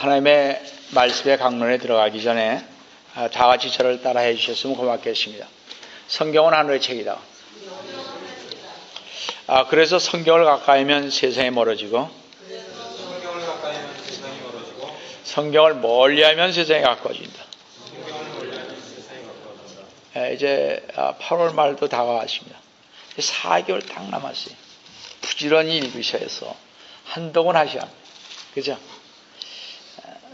하나님의 말씀의 강론에 들어가기 전에 다 같이 저를 따라해 주셨으면 고맙겠습니다. 성경은 하늘의 책이다. 그래서 성경을 가까이 하면 세상이 멀어지고 성경을 멀리하면 세상이 가까워진다. 이제 8월 말도 다가왔습니다. 4개월 딱 남았어요. 부지런히 읽으셔야 해서 한동안 하셔야 합니다. 그죠?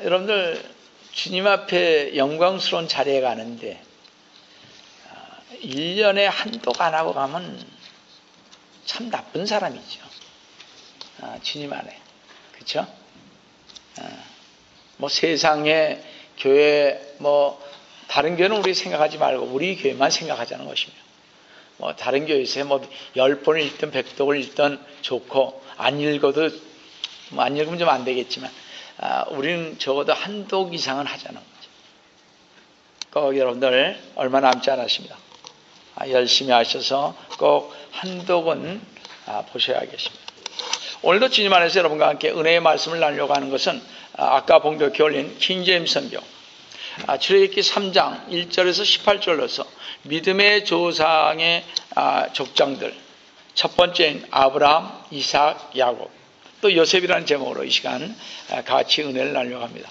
여러분들 주님 앞에 영광스러운 자리에 가는데 1년에 한독 안 하고 가면 참 나쁜 사람이죠. 주님 안에. 그렇죠? 뭐 세상에 교회 다른 교회는 우리 생각하지 말고 우리 교회만 생각하자는 것입니다. 다른 교회에서 10번을 읽든 100독을 읽든 좋고 안 읽어도 안 읽으면 좀 안 되겠지만 우리는 적어도 한독 이상은 하자는 거죠. 꼭 여러분들 얼마 남지 않았습니다. 열심히 하셔서 꼭 한독은 보셔야겠습니다. 오늘도 주님 안에서 여러분과 함께 은혜의 말씀을 나누려고 하는 것은 아까 봉독해 올린 킹제임스 성경 출애굽기 3장 1절에서 18절로서 믿음의 조상의 족장들 첫 번째인 아브라함, 이삭, 야곱 또 요셉이라는 제목으로 이 시간 같이 은혜를 나누려고 합니다.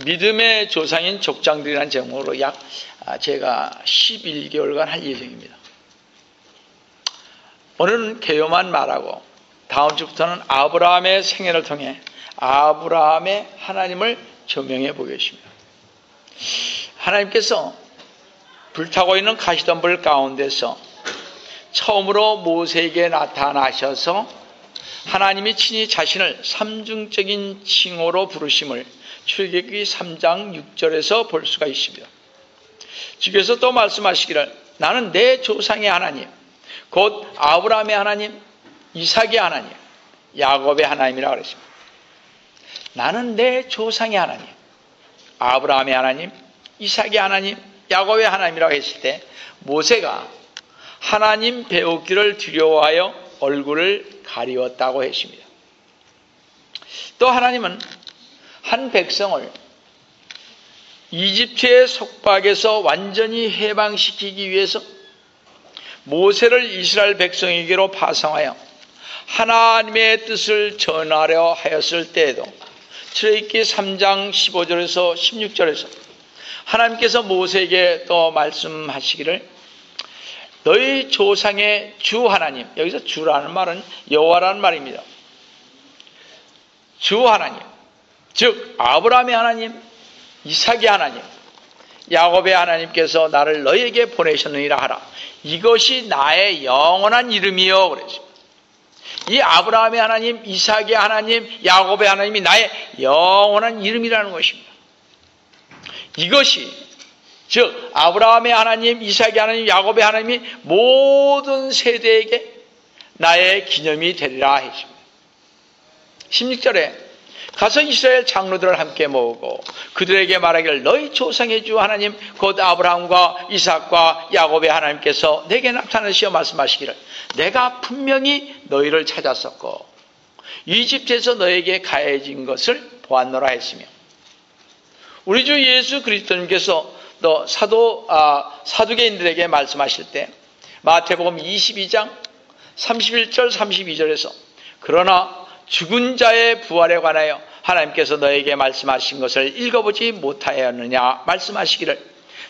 믿음의 조상인 족장들이라는 제목으로 제가 11개월간 할 예정입니다. 오늘은 개요만 말하고 다음 주부터는 아브라함의 생애를 통해 아브라함의 하나님을 조명해 보겠습니다. 하나님께서 불타고 있는 가시덤불 가운데서 처음으로 모세에게 나타나셔서 하나님이 친히 자신을 삼중적인 칭호로 부르심을 출애굽기 3장 6절에서 볼 수가 있습니다. 주께서 또 말씀하시기를 나는 내 조상의 하나님 곧 아브라함의 하나님 이삭의 하나님 야곱의 하나님이라고 그랬습니다. 나는 내 조상의 하나님 아브라함의 하나님 이삭의 하나님 야곱의 하나님이라고 했을 때 모세가 하나님 배우기를 두려워하여 얼굴을 가리웠다고 했습니다. 또 하나님은 한 백성을 이집트의 속박에서 완전히 해방시키기 위해서 모세를 이스라엘 백성에게로 파송하여 하나님의 뜻을 전하려 하였을 때에도 출애굽기 3장 15절에서 16절에서 하나님께서 모세에게 또 말씀하시기를 너희 조상의 주 하나님, 여기서 주라는 말은 여호와라는 말입니다. 주 하나님, 즉 아브라함의 하나님, 이삭의 하나님, 야곱의 하나님께서 나를 너희에게 보내셨느니라 하라. 이것이 나의 영원한 이름이요 그랬습니다. 이 아브라함의 하나님, 이삭의 하나님, 야곱의 하나님이 나의 영원한 이름이라는 것입니다. 이것이 즉 아브라함의 하나님, 이삭의 하나님, 야곱의 하나님이 모든 세대에게 나의 기념이 되리라 했습니다. 16절에 가서 이스라엘 장로들을 함께 모으고 그들에게 말하기를 너희 조상의 주 하나님 곧 아브라함과 이삭과 야곱의 하나님께서 내게 나타나시어 말씀하시기를 내가 분명히 너희를 찾았었고 이집트에서 너에게 가해진 것을 보았노라 했으며 우리 주 예수 그리스도님께서 또 사두개인들에게 말씀하실 때 마태복음 22장 31절 32절에서 그러나 죽은 자의 부활에 관하여 하나님께서 너에게 말씀하신 것을 읽어보지 못하였느냐 말씀하시기를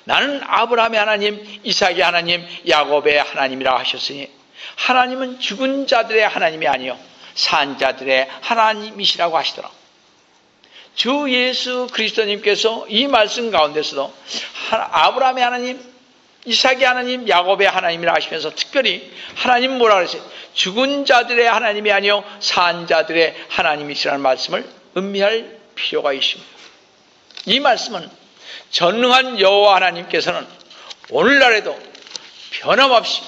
나는 아브라함의 하나님 이삭의 하나님 야곱의 하나님이라 하셨으니 하나님은 죽은 자들의 하나님이 아니요 산 자들의 하나님이시라고 하시더라. 주 예수 그리스도님께서 이 말씀 가운데서도 아브라함의 하나님, 이삭의 하나님, 야곱의 하나님이라 하시면서 특별히 하나님은 뭐라 그랬어요? 죽은 자들의 하나님이 아니요 산 자들의 하나님이시라는 말씀을 음미할 필요가 있습니다. 이 말씀은 전능한 여호와 하나님께서는 오늘날에도 변함없이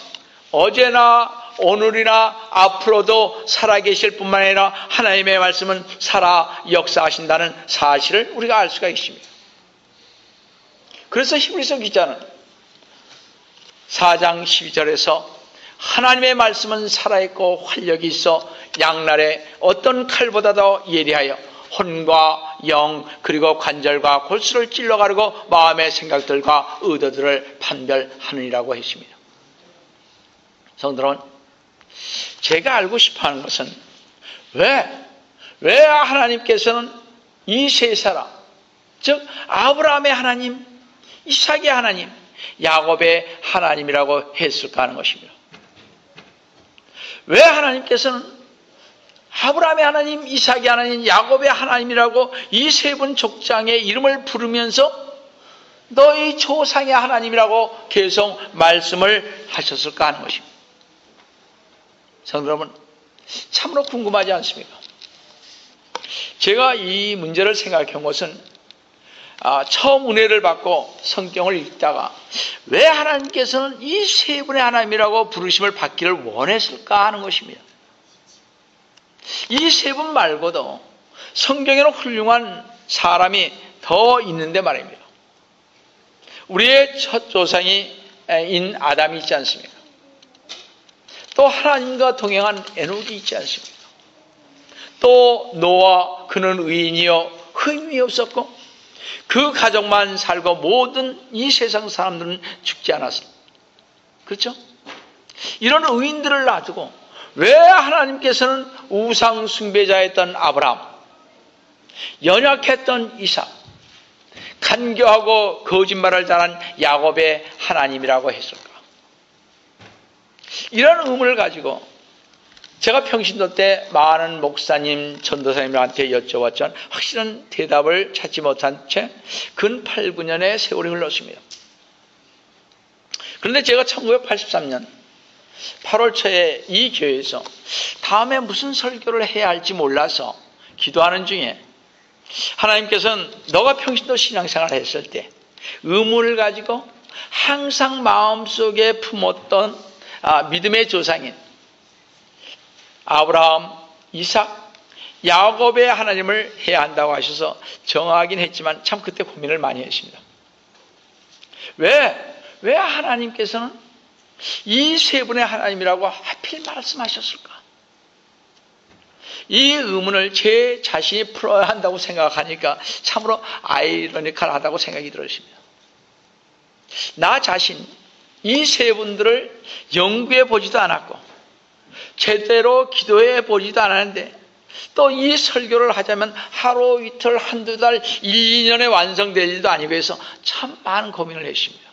어제나 오늘이나 앞으로도 살아계실 뿐만 아니라 하나님의 말씀은 살아 역사하신다는 사실을 우리가 알 수가 있습니다. 그래서 히브리서 기자는 4장 12절에서 하나님의 말씀은 살아있고 활력이 있어 양날에 어떤 칼보다도 예리하여 혼과 영 그리고 관절과 골수를 찔러 가르고 마음의 생각들과 의도들을 판별하느니라고 했습니다. 성도 여러분, 제가 알고 싶어하는 것은 왜 하나님께서는 이 세 사람, 즉 아브라함의 하나님, 이삭의 하나님, 야곱의 하나님이라고 했을까 하는 것입니다. 왜 하나님께서는 아브라함의 하나님, 이삭의 하나님, 야곱의 하나님이라고 이 세 분 족장의 이름을 부르면서 너희 조상의 하나님이라고 계속 말씀을 하셨을까 하는 것입니다. 성도 여러분, 참으로 궁금하지 않습니까? 제가 이 문제를 생각해 본 것은 처음 은혜를 받고 성경을 읽다가 왜 하나님께서는 이 세 분의 하나님이라고 부르심을 받기를 원했을까 하는 것입니다. 이 세 분 말고도 성경에는 훌륭한 사람이 더 있는데 말입니다. 우리의 첫 조상인 아담이 있지 않습니까? 또 하나님과 동행한 에녹이 있지 않습니까? 또 노아, 그는 의인이요 흠이 없었고 그 가족만 살고 모든 이 세상 사람들은 죽지 않았습니다. 그렇죠? 이런 의인들을 놔두고 왜 하나님께서는 우상 숭배자였던 아브라함, 연약했던 이삭, 간교하고 거짓말을 잘한 야곱의 하나님이라고 했을까? 이런 의문을 가지고 제가 평신도 때 많은 목사님, 전도사님들한테 여쭤봤지만 확실한 대답을 찾지 못한 채 근 8, 9년의 세월이 흘렀습니다. 그런데 제가 1983년 8월 초에 이 교회에서 다음에 무슨 설교를 해야 할지 몰라서 기도하는 중에 하나님께서는 너가 평신도 신앙생활을 했을 때 의문을 가지고 항상 마음속에 품었던 믿음의 조상인 아브라함, 이삭, 야곱의 하나님을 해야 한다고 하셔서 정하긴 했지만 참 그때 고민을 많이 했습니다. 왜 하나님께서는 이 세 분의 하나님이라고 하필 말씀하셨을까? 이 의문을 제 자신이 풀어야 한다고 생각하니까 참으로 아이러니컬하다고 생각이 들었습니다. 나 자신 이 세 분들을 연구해 보지도 않았고 제대로 기도해 보지도 않았는데 또 이 설교를 하자면 하루 이틀 한두 달 1, 2년에 완성될 일도 아니고 해서 참 많은 고민을 했습니다.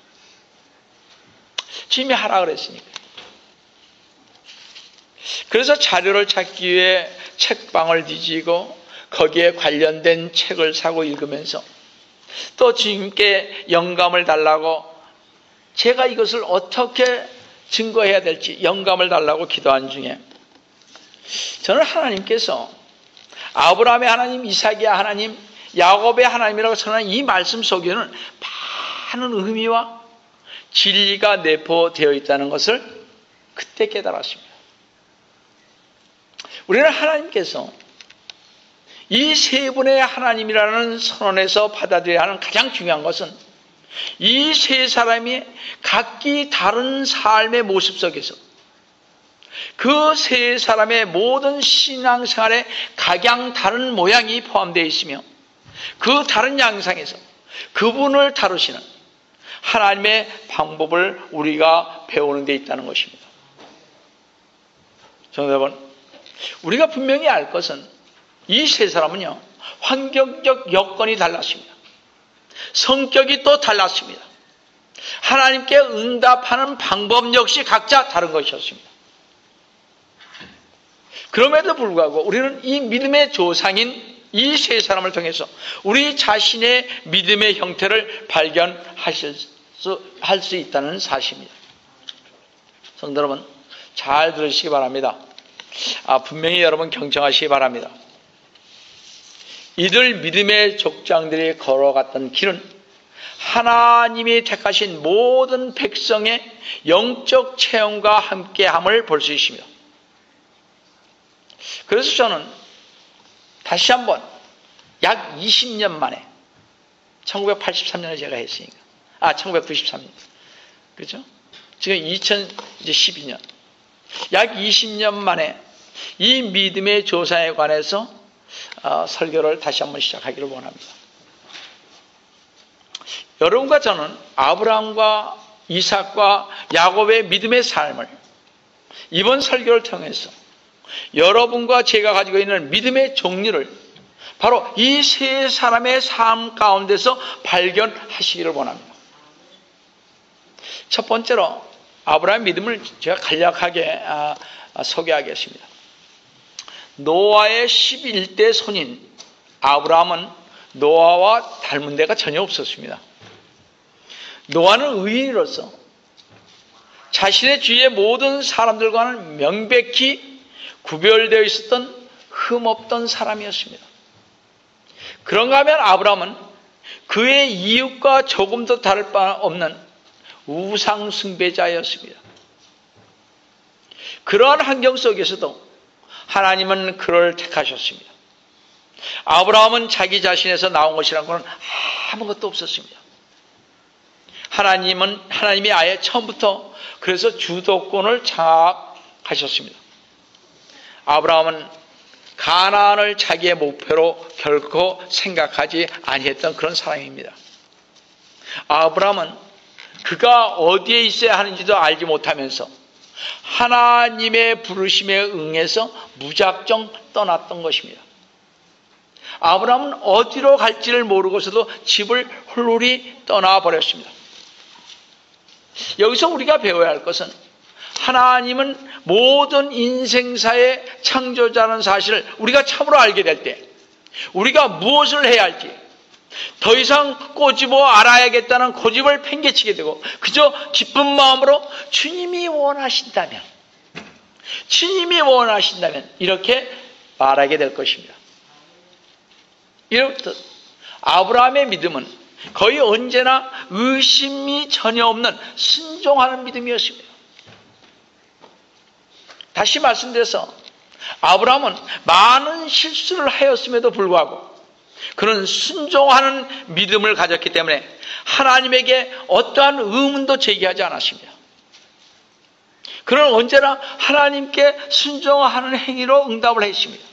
주님이 하라 그랬으니까. 그래서 자료를 찾기 위해 책방을 뒤지고 거기에 관련된 책을 사고 읽으면서 또 주님께 영감을 달라고 제가 이것을 어떻게 증거해야 될지 영감을 달라고 기도한 중에 저는 하나님께서 아브라함의 하나님, 이삭의 하나님, 야곱의 하나님이라고 전하는 이 말씀 속에는 많은 의미와 진리가 내포되어 있다는 것을 그때 깨달았습니다. 우리는 하나님께서 이 세 분의 하나님이라는 선언에서 받아들여야 하는 가장 중요한 것은 이 세 사람이 각기 다른 삶의 모습 속에서 그 세 사람의 모든 신앙생활에 각양 다른 모양이 포함되어 있으며 그 다른 양상에서 그분을 다루시는 하나님의 방법을 우리가 배우는 데 있다는 것입니다. 성도 여러분, 우리가 분명히 알 것은 이 세 사람은요, 환경적 여건이 달랐습니다. 성격이 또 달랐습니다. 하나님께 응답하는 방법 역시 각자 다른 것이었습니다. 그럼에도 불구하고 우리는 이 믿음의 조상인 이 세 사람을 통해서 우리 자신의 믿음의 형태를 발견할 수 있다는 사실입니다. 성도 여러분, 잘 들으시기 바랍니다. 분명히 여러분 경청하시기 바랍니다. 이들 믿음의 족장들이 걸어갔던 길은 하나님이 택하신 모든 백성의 영적 체험과 함께함을 볼 수 있습니다. 그래서 저는 다시 한번 약 20년 만에 1983년에 제가 했으니까 1993년 그렇죠? 지금 2012년 약 20년 만에 이 믿음의 조상에 관해서 설교를 다시 한번 시작하기를 원합니다. 여러분과 저는 아브라함과 이삭과 야곱의 믿음의 삶을 이번 설교를 통해서 여러분과 제가 가지고 있는 믿음의 종류를 바로 이 세 사람의 삶 가운데서 발견하시기를 원합니다. 첫 번째로 아브라함의 믿음을 제가 간략하게 소개하겠습니다. 노아의 11대 손인 아브라함은 노아와 닮은 데가 전혀 없었습니다. 노아는 의인으로서 자신의 주위의 모든 사람들과는 명백히 구별되어 있었던 흠없던 사람이었습니다. 그런가 하면 아브라함은 그의 이웃과 조금도 다를 바 없는 우상 숭배자였습니다. 그러한 환경 속에서도 하나님은 그를 택하셨습니다. 아브라함은 자기 자신에서 나온 것이라는 것은 아무것도 없었습니다. 하나님이 아예 처음부터 그래서 주도권을 장악하셨습니다. 아브라함은 가나안을 자기의 목표로 결코 생각하지 아니했던 그런 사람입니다. 아브라함은 그가 어디에 있어야 하는지도 알지 못하면서 하나님의 부르심에 응해서 무작정 떠났던 것입니다. 아브라함은 어디로 갈지를 모르고서도 집을 훌훌히 떠나버렸습니다. 여기서 우리가 배워야 할 것은 하나님은 모든 인생사의 창조자라는 사실을 우리가 참으로 알게 될 때 우리가 무엇을 해야 할지 더 이상 꼬집어 알아야겠다는 고집을 팽개치게 되고 그저 기쁜 마음으로 주님이 원하신다면 이렇게 말하게 될 것입니다. 이렇듯 아브라함의 믿음은 거의 언제나 의심이 전혀 없는 순종하는 믿음이었습니다. 다시 말씀드려서 아브라함은 많은 실수를 하였음에도 불구하고 그는 순종하는 믿음을 가졌기 때문에 하나님에게 어떠한 의문도 제기하지 않았습니다. 그는 언제나 하나님께 순종하는 행위로 응답을 했습니다.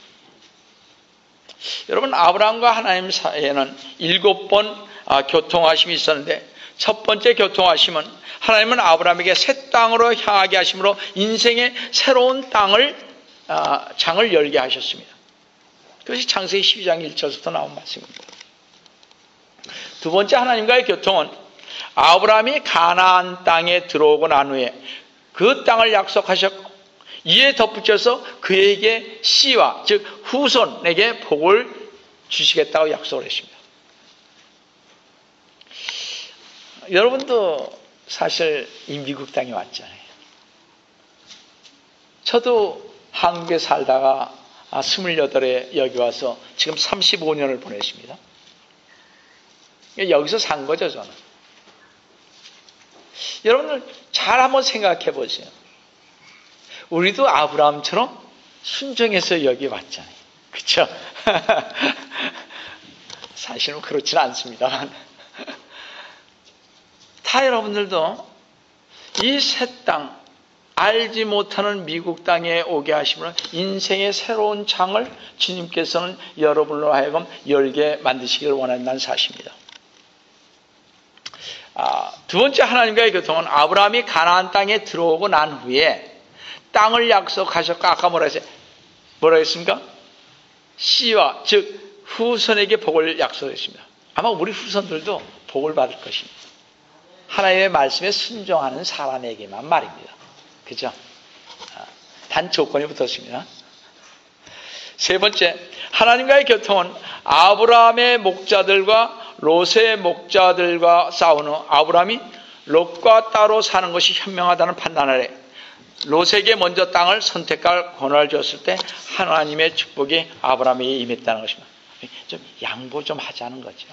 여러분, 아브라함과 하나님 사이에는 7번 교통하심이 있었는데 첫 번째 교통하심은 하나님은 아브라함에게 새 땅으로 향하게 하심으로 인생의 새로운 장을 열게 하셨습니다. 그것이 창세기 12장 1절부터 나온 말씀입니다. 두 번째 하나님과의 교통은 아브라함이 가나안 땅에 들어오고 난 후에 그 땅을 약속하셨고 이에 덧붙여서 그에게 씨와 즉 후손에게 복을 주시겠다고 약속을 했습니다. 여러분도 사실 이 미국 땅에 왔잖아요. 저도 한국에 살다가 28에 여기 와서 지금 35년을 보냈습니다. 여기서 산 거죠, 저는. 여러분들 잘 한번 생각해 보세요. 우리도 아브라함처럼 순종해서 여기 왔잖아요. 그렇죠? 사실은 그렇지는 않습니다만 다 여러분들도 이 새 땅, 알지 못하는 미국 땅에 오게 하시면 인생의 새로운 장을 주님께서는 여러분으로 하여금 열게 만드시기를 원한다는 사실입니다. 두 번째 하나님과의 교통은 아브라함이 가나안 땅에 들어오고 난 후에 땅을 약속하셨고 아까 뭐라 했습니까? 씨와 즉 후손에게 복을 약속했습니다. 아마 우리 후손들도 복을 받을 것입니다. 하나님의 말씀에 순종하는 사람에게만 말입니다. 그죠? 단 조건이 붙었습니다. 세 번째, 하나님과의 교통은 아브라함의 목자들과 롯의 목자들과 싸운 후 아브라함이 롯과 따로 사는 것이 현명하다는 판단 아래 롯에게 먼저 땅을 선택할 권한을 줬을 때 하나님의 축복이 아브라함에게 임했다는 것입니다. 좀 양보 좀 하자는 거죠.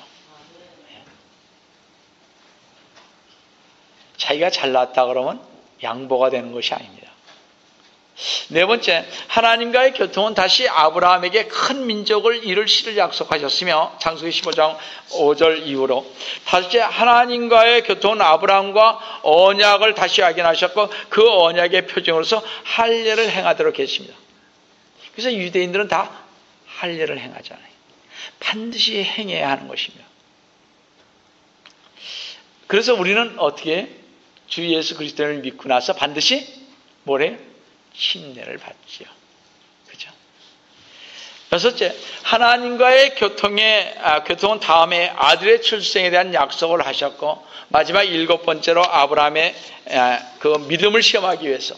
자기가 잘났다 그러면 양보가 되는 것이 아닙니다. 네 번째, 하나님과의 교통은 다시 아브라함에게 큰 민족을 이룰 시를 약속하셨으며 창세기 15장 5절 이후로 다시 하나님과의 교통은 아브라함과 언약을 다시 확인하셨고 그 언약의 표징으로서 할례를 행하도록 했습니다. 그래서 유대인들은 다 할례를 행하잖아요. 반드시 행해야 하는 것입니다. 그래서 우리는 어떻게 주 예수 그리스도를 믿고 나서 반드시 뭐래요? 침례를 받지요. 그죠? 여섯째, 하나님과의 교통은 다음에 아들의 출생에 대한 약속을 하셨고, 마지막 일곱 번째로 아브라함의 그 믿음을 시험하기 위해서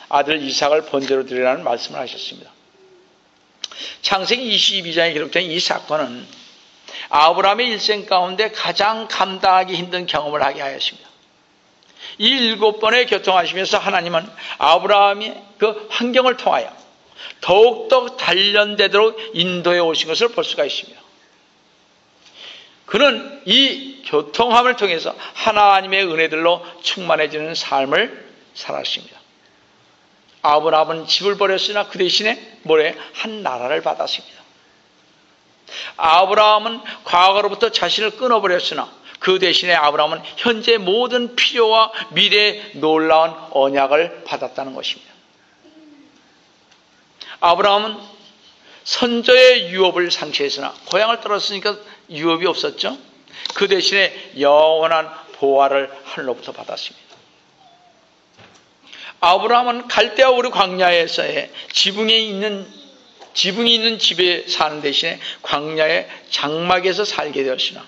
아들 이삭을 번제로 드리라는 말씀을 하셨습니다. 창세기 22장에 기록된 이 사건은 아브라함의 일생 가운데 가장 감당하기 힘든 경험을 하게 하였습니다. 이 일곱 번의 교통하시면서 하나님은 아브라함의 그 환경을 통하여 더욱더 단련되도록 인도해 오신 것을 볼 수가 있습니다. 그는 이 교통함을 통해서 하나님의 은혜들로 충만해지는 삶을 살았습니다. 아브라함은 집을 버렸으나 그 대신에 한 나라를 받았습니다. 아브라함은 과거로부터 자신을 끊어버렸으나 그 대신에 아브라함은 현재 모든 필요와 미래의 놀라운 언약을 받았다는 것입니다. 아브라함은 선조의 유업을 상실했으나 고향을 떨었으니까 유업이 없었죠. 그 대신에 영원한 보화를 하늘로부터 받았습니다. 아브라함은 갈대아 우르 광야에서의 지붕이 있는 집에 사는 대신에 광야의 장막에서 살게 되었으나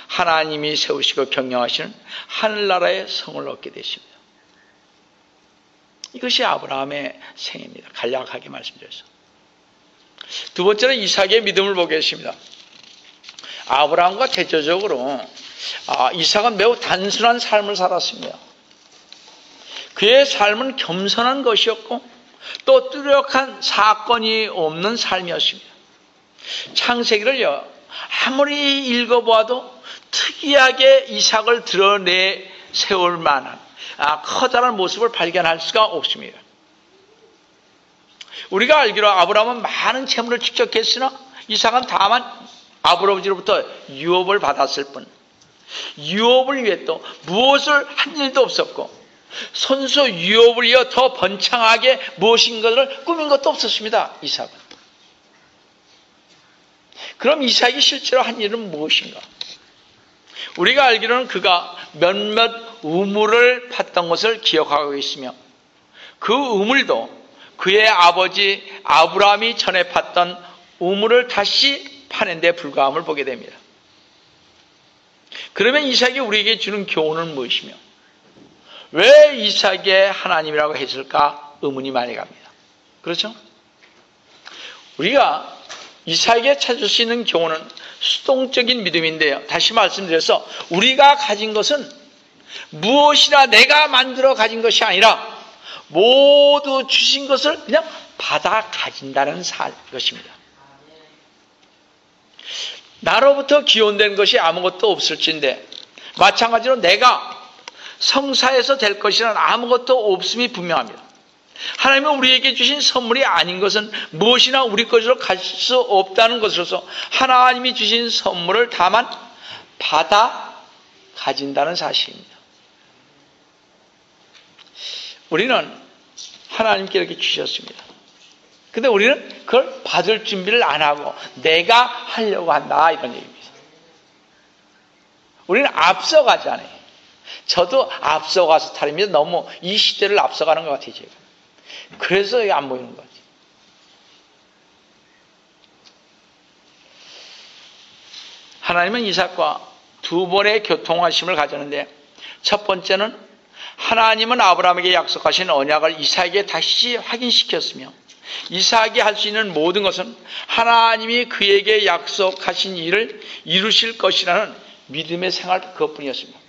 하나님이 세우시고 경영하시는 하늘나라의 성을 얻게 되십니다. 이것이 아브라함의 생애입니다. 간략하게 말씀드려서. 두 번째는 이삭의 믿음을 보겠습니다. 아브라함과 대조적으로 이삭은 매우 단순한 삶을 살았습니다. 그의 삶은 겸손한 것이었고 또 뚜렷한 사건이 없는 삶이었습니다. 창세기를요, 아무리 읽어보아도 특이하게 이삭을 드러내 세울 만한 커다란 모습을 발견할 수가 없습니다. 우리가 알기로 아브라함은 많은 재물을 축적했으나 이삭은 다만 아버지로부터 유업을 받았을 뿐 유업을 위해 또 무엇을 한 일도 없었고 손수 유업을 위해 더 번창하게 무엇인가를 꾸민 것도 없었습니다. 이삭은. 그럼 이삭이 실제로 한 일은 무엇인가? 우리가 알기로는 그가 몇몇 우물을 팠던 것을 기억하고 있으며 그 우물도 그의 아버지 아브라함이 전에 팠던 우물을 다시 파는 데 불과함을 보게 됩니다. 그러면 이삭이 우리에게 주는 교훈은 무엇이며 왜 이삭의 하나님이라고 했을까 의문이 많이 갑니다. 그렇죠? 우리가 이삭에게 찾을 수 있는 교훈은 수동적인 믿음인데요. 다시 말씀드려서 우리가 가진 것은 무엇이나 내가 만들어 가진 것이 아니라 모두 주신 것을 그냥 받아 가진다는 것입니다. 나로부터 기원된 것이 아무것도 없을진데 마찬가지로 내가 성사해서 될 것이란 아무것도 없음이 분명합니다. 하나님은 우리에게 주신 선물이 아닌 것은 무엇이나 우리 것으로 가질 수 없다는 것으로서 하나님이 주신 선물을 다만 받아 가진다는 사실입니다. 우리는 하나님께 이렇게 주셨습니다. 근데 우리는 그걸 받을 준비를 안 하고 내가 하려고 한다 이런 얘기입니다. 우리는 앞서가잖아요. 저도 앞서가서 타립니다. 너무 이 시대를 앞서가는 것 같아요. 제가. 그래서 이게 안 보이는 거지. 하나님은 이삭과 두 번의 교통하심을 가졌는데 첫 번째는 하나님은 아브라함에게 약속하신 언약을 이삭에게 다시 확인시켰으며 이삭이 할 수 있는 모든 것은 하나님이 그에게 약속하신 일을 이루실 것이라는 믿음의 생활 그것뿐이었습니다.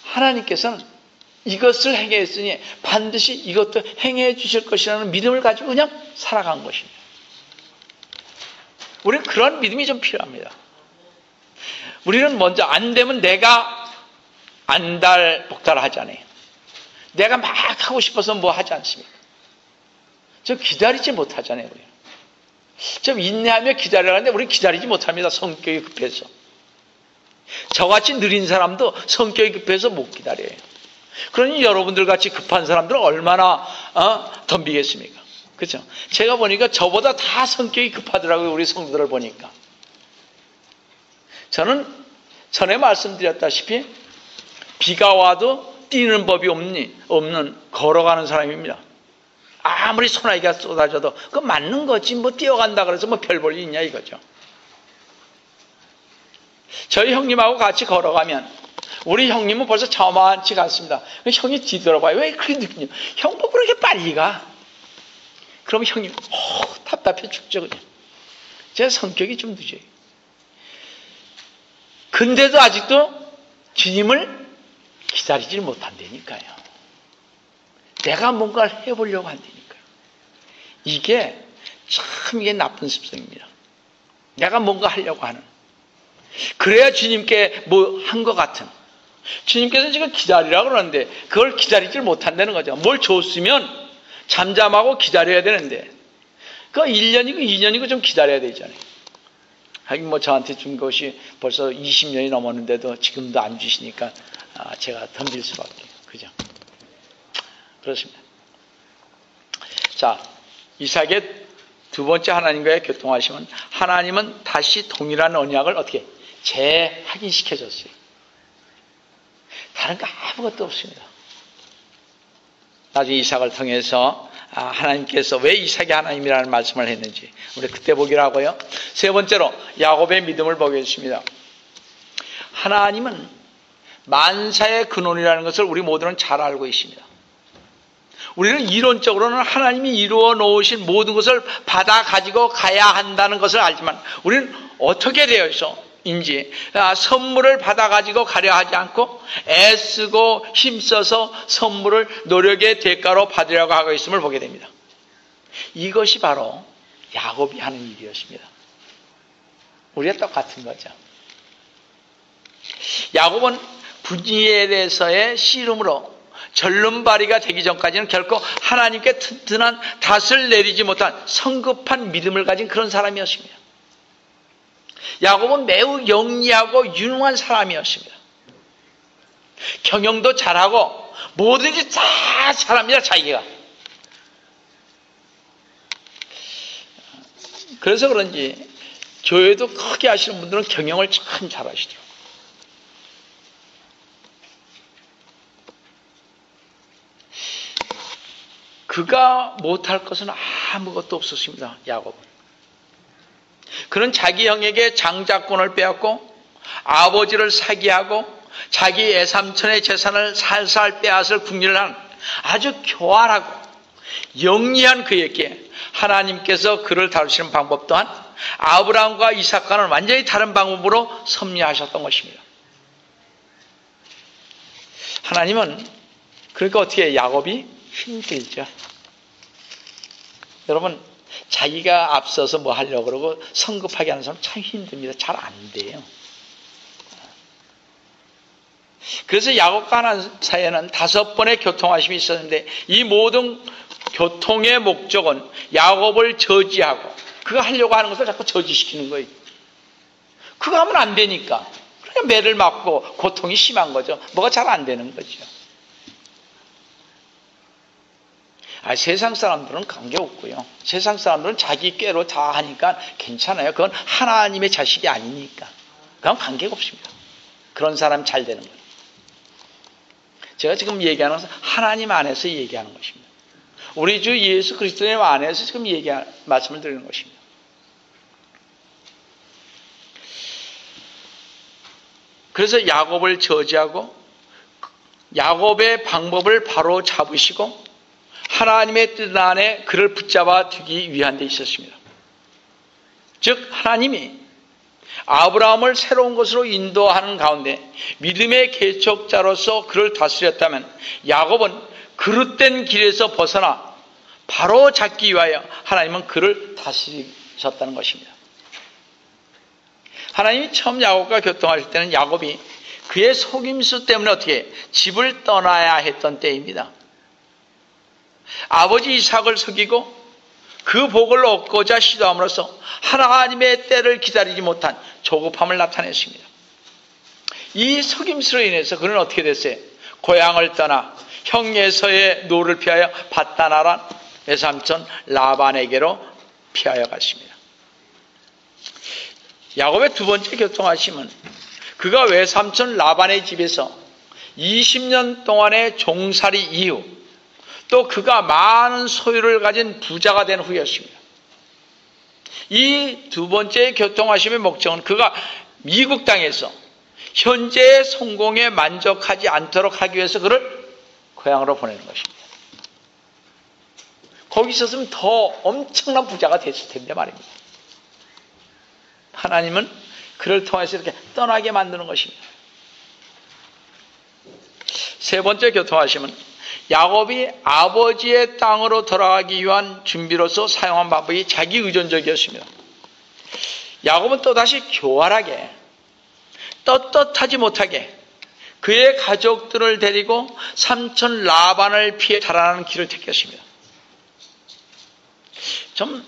하나님께서는 이것을 행했으니 반드시 이것도 행해 주실 것이라는 믿음을 가지고 그냥 살아간 것입니다. 우리는 그런 믿음이 좀 필요합니다. 우리는 먼저 안 되면 내가 안달복달 하잖아요. 내가 막 하고 싶어서 뭐 하지 않습니까? 저 기다리지 못하잖아요. 우리는. 좀 인내하며 기다리라는데 우리는 기다리지 못합니다. 성격이 급해서. 저같이 느린 사람도 성격이 급해서 못 기다려요. 그러니 여러분들 같이 급한 사람들은 얼마나 덤비겠습니까? 그렇죠? 제가 보니까 저보다 다 성격이 급하더라고요. 우리 성도들 보니까. 저는 전에 말씀드렸다시피 비가 와도 뛰는 법이 없는 걸어가는 사람입니다. 아무리 소나기가 쏟아져도 그거 맞는 거지 뭐 뛰어간다 그래서 뭐 별 볼 일 있냐 이거죠. 저희 형님하고 같이 걸어가면 우리 형님은 벌써 저만치 갔습니다. 형이 뒤돌아봐요. 왜 그렇게 늦냐? 형 뭐 그렇게 빨리 가? 그러면 형님 답답해 죽죠 그냥. 제 성격이 좀 늦어요. 근데도 아직도 주님을 기다리질 못한다니까요. 내가 뭔가를 해보려고 한다니까요. 이게 나쁜 습성입니다. 내가 뭔가 하려고 하는. 그래야 주님께 뭐 한 것 같은. 주님께서 지금 기다리라고 그러는데 그걸 기다리질 못한다는 거죠. 뭘 줬으면 잠잠하고 기다려야 되는데 그 1년이고 2년이고 좀 기다려야 되잖아요. 하긴 뭐 저한테 준 것이 벌써 20년이 넘었는데도 지금도 안 주시니까 제가 덤빌 수밖에. 그죠? 그렇습니다. 자, 이삭의 두 번째 하나님과의 교통하심은 하나님은 다시 동일한 언약을 어떻게 재확인시켜줬어요. 다른 거 아무것도 없습니다. 나중에 이삭을 통해서 하나님께서 왜 이삭이 하나님이라는 말씀을 했는지 우리 그때 보기로 하고요. 세 번째로 야곱의 믿음을 보겠습니다. 하나님은 만사의 근원이라는 것을 우리 모두는 잘 알고 있습니다. 우리는 이론적으로는 하나님이 이루어 놓으신 모든 것을 받아 가지고 가야 한다는 것을 알지만 우리는 어떻게 되어 있어인지 선물을 받아 가지고 가려 하지 않고 애쓰고 힘써서 선물을 노력의 대가로 받으려고 하고 있음을 보게 됩니다. 이것이 바로 야곱이 하는 일이었습니다. 우리가 똑같은 거죠. 야곱은 분이엘에서의 씨름으로 절름발이가 되기 전까지는 결코 하나님께 튼튼한 닷을 내리지 못한 성급한 믿음을 가진 그런 사람이었습니다. 야곱은 매우 영리하고 유능한 사람이었습니다. 경영도 잘하고 뭐든지 다 잘합니다. 자기가. 그래서 그런지 교회도 크게 하시는 분들은 경영을 참 잘하시더라고요. 그가 못할 것은 아무것도 없었습니다. 야곱은. 그는 자기 형에게 장자권을 빼앗고 아버지를 사기하고 자기 애삼촌의 재산을 살살 빼앗을 궁리를 한 아주 교활하고 영리한 그에게 하나님께서 그를 다루시는 방법 또한 아브라함과 이삭과는 완전히 다른 방법으로 섭리하셨던 것입니다. 하나님은 그러니까 어떻게 야곱이 힘들죠. 여러분 자기가 앞서서 뭐 하려고 그러고 성급하게 하는 사람 참 힘듭니다. 잘 안 돼요. 그래서 야곱과 하나님 사이에는 5번의 교통하심이 있었는데 이 모든 교통의 목적은 야곱을 저지하고 그가 하려고 하는 것을 자꾸 저지시키는 거예요. 그거 하면 안 되니까. 그러니까 매를 맞고 고통이 심한 거죠. 뭐가 잘 안 되는 거죠. 세상 사람들은 관계없고요. 세상 사람들은 자기 꾀로 다 하니까 괜찮아요. 그건 하나님의 자식이 아니니까. 그건 관계가 없습니다. 그런 사람 잘 되는 거예요. 제가 지금 얘기하는 것은 하나님 안에서 얘기하는 것입니다. 우리 주 예수 그리스도의 안에서 지금 말씀을 드리는 것입니다. 그래서 야곱을 저지하고 야곱의 방법을 바로 잡으시고 하나님의 뜻 안에 그를 붙잡아 두기 위한 데 있었습니다. 즉 하나님이 아브라함을 새로운 것으로 인도하는 가운데 믿음의 개척자로서 그를 다스렸다면 야곱은 그릇된 길에서 벗어나 바로 잡기 위하여 하나님은 그를 다스리셨다는 것입니다. 하나님이 처음 야곱과 교통하실 때는 야곱이 그의 속임수 때문에 어떻게 집을 떠나야 했던 때입니다. 아버지 이삭을 속이고 그 복을 얻고자 시도함으로써 하나님의 때를 기다리지 못한 조급함을 나타냈습니다. 이 속임수로 인해서 그는 어떻게 됐어요? 고향을 떠나 형 에서의 노를 피하여 밧단아란 외삼촌 라반에게로 피하여 갔습니다. 야곱의 두 번째 교통하심은 그가 외삼촌 라반의 집에서 20년 동안의 종살이 이후 또 그가 많은 소유를 가진 부자가 된 후였습니다. 이 두 번째 교통하심의 목적은 그가 미국 땅에서 현재의 성공에 만족하지 않도록 하기 위해서 그를 고향으로 보내는 것입니다. 거기 있었으면 더 엄청난 부자가 됐을 텐데 말입니다. 하나님은 그를 통해서 이렇게 떠나게 만드는 것입니다. 세 번째 교통하심은 야곱이 아버지의 땅으로 돌아가기 위한 준비로서 사용한 방법이 자기 의존적이었습니다. 야곱은 또다시 교활하게 떳떳하지 못하게 그의 가족들을 데리고 삼촌 라반을 피해 자라나는 길을 택했습니다. 좀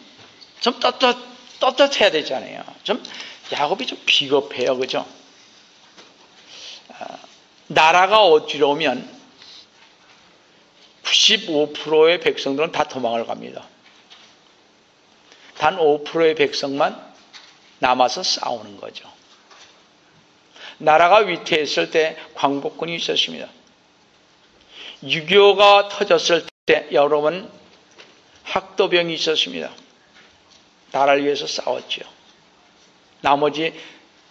떳떳해야 되잖아요. 야곱이 좀 비겁해요. 그죠? 나라가 어지러우면 95%의 백성들은 다 도망을 갑니다. 단 5%의 백성만 남아서 싸우는 거죠. 나라가 위태했을 때 광복군이 있었습니다. 6.25가 터졌을 때 여러분 학도병이 있었습니다. 나라를 위해서 싸웠죠. 나머지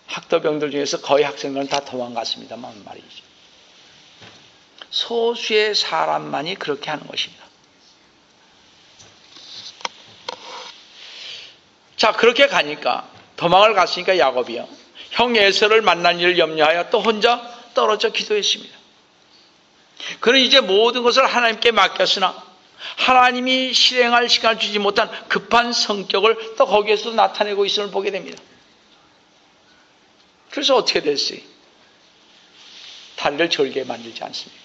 학도병들 중에서 거의 학생들은 다 도망갔습니다만 말이죠. 소수의 사람만이 그렇게 하는 것입니다. 자, 그렇게 가니까 도망을 갔으니까 야곱이요. 형 에서를 만난 일을 염려하여 또 혼자 떨어져 기도했습니다. 그는 이제 모든 것을 하나님께 맡겼으나 하나님이 실행할 시간을 주지 못한 급한 성격을 또 거기에서 나타내고 있음을 보게 됩니다. 그래서 어떻게 됐어요? 다리를 절게 만들지 않습니까?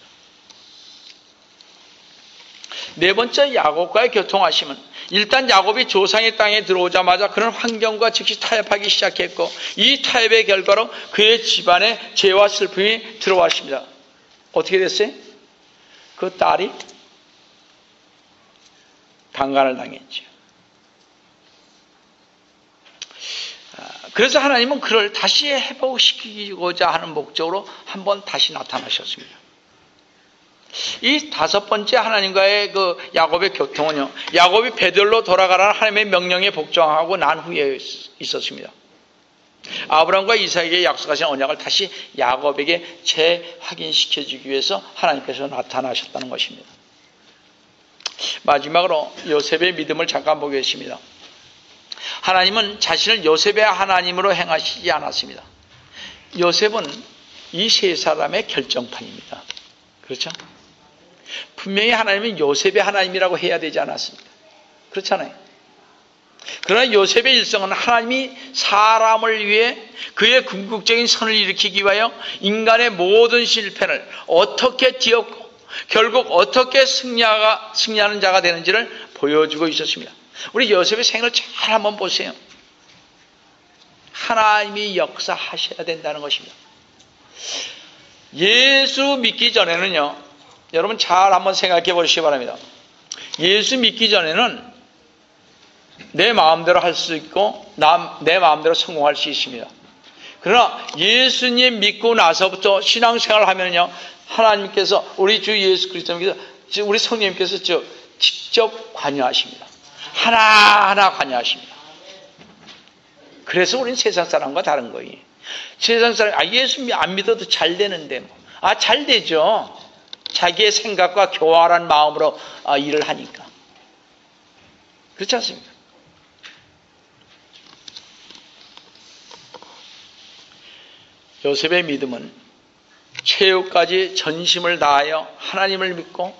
네 번째 야곱과의 교통하심은 일단 야곱이 조상의 땅에 들어오자마자 그런 환경과 즉시 타협하기 시작했고 이 타협의 결과로 그의 집안에 죄와 슬픔이 들어왔습니다. 어떻게 됐어요? 그 딸이 강간을 당했죠. 그래서 하나님은 그를 다시 회복시키고자 하는 목적으로 한번 다시 나타나셨습니다. 이 다섯 번째 하나님과의 그 야곱의 교통은요, 야곱이 베들로 돌아가라는 하나님의 명령에 복종하고 난 후에 있었습니다. 아브라함과 이삭에게 약속하신 언약을 다시 야곱에게 재확인시켜주기 위해서 하나님께서 나타나셨다는 것입니다. 마지막으로 요셉의 믿음을 잠깐 보겠습니다. 하나님은 자신을 요셉의 하나님으로 행하시지 않았습니다. 요셉은 이 세 사람의 결정판입니다. 그렇죠? 분명히 하나님은 요셉의 하나님이라고 해야 되지 않았습니까? 그렇잖아요. 그러나 요셉의 일성은 하나님이 사람을 위해 그의 궁극적인 선을 일으키기 위하여 인간의 모든 실패를 어떻게 뒤엎고 결국 어떻게 승리하는 자가 되는지를 보여주고 있었습니다. 우리 요셉의 생을 잘 한번 보세요. 하나님이 역사하셔야 된다는 것입니다. 예수 믿기 전에는요, 여러분 잘 한번 생각해 보시기 바랍니다. 예수 믿기 전에는 내 마음대로 할 수 있고 내 마음대로 성공할 수 있습니다. 그러나 예수님 믿고 나서부터 신앙생활을 하면요, 하나님께서 우리 주 예수 그리스도님께서 우리 성령님께서 직접 관여하십니다. 하나하나 관여하십니다. 그래서 우리는 세상 사람과 다른 거예요. 세상 사람 예수 안 믿어도 잘 되는데 잘 되죠. 자기의 생각과 교활한 마음으로 일을 하니까. 그렇지 않습니까? 요셉의 믿음은 최후까지 전심을 다하여 하나님을 믿고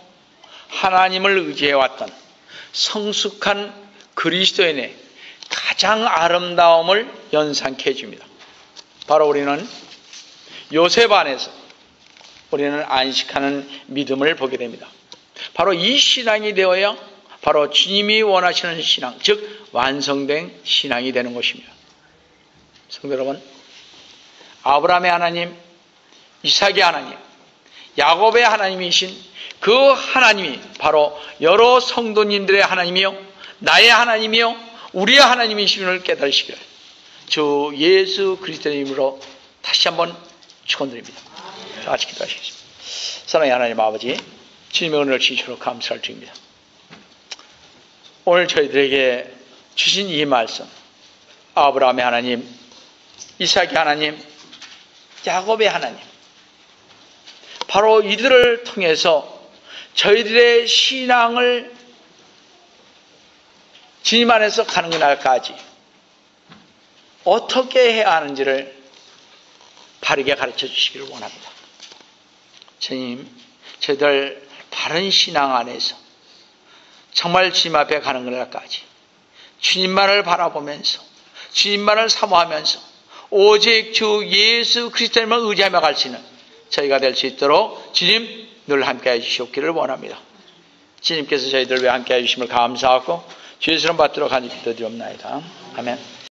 하나님을 의지해왔던 성숙한 그리스도인의 가장 아름다움을 연상케 해줍니다. 바로 우리는 요셉 안에서 우리는 안식하는 믿음을 보게 됩니다. 바로 이 신앙이 되어야 바로 주님이 원하시는 신앙, 즉 완성된 신앙이 되는 것입니다. 성도 여러분, 아브라함의 하나님, 이삭의 하나님, 야곱의 하나님이신 그 하나님이 바로 여러 성도님들의 하나님이요, 나의 하나님이요, 우리의 하나님이심을 깨달으시기를 주 예수 그리스도의 이름으로 다시 한번 축원드립니다. 다 같이 기도하시겠습니다. 사랑의 하나님 아버지, 주님의 은혜를 진심으로 감사를 드립니다. 오늘 저희들에게 주신 이 말씀, 아브라함의 하나님, 이삭의 하나님, 야곱의 하나님, 바로 이들을 통해서 저희들의 신앙을 주님 안에서 가는 그날까지 어떻게 해야 하는지를 바르게 가르쳐 주시기를 원합니다. 주님, 저희들 바른 신앙 안에서 정말 주님 앞에 가는 그날까지 주님만을 바라보면서 주님만을 사모하면서 오직 주 예수 그리스도님을 의지하며 갈 수 있는 저희가 될 수 있도록 주님 늘 함께해 주시옵기를 원합니다. 주님께서 저희들 위해 함께해 주심을 감사하고 주 예수를 받도록 하니 기도드리옵나이다. 아멘.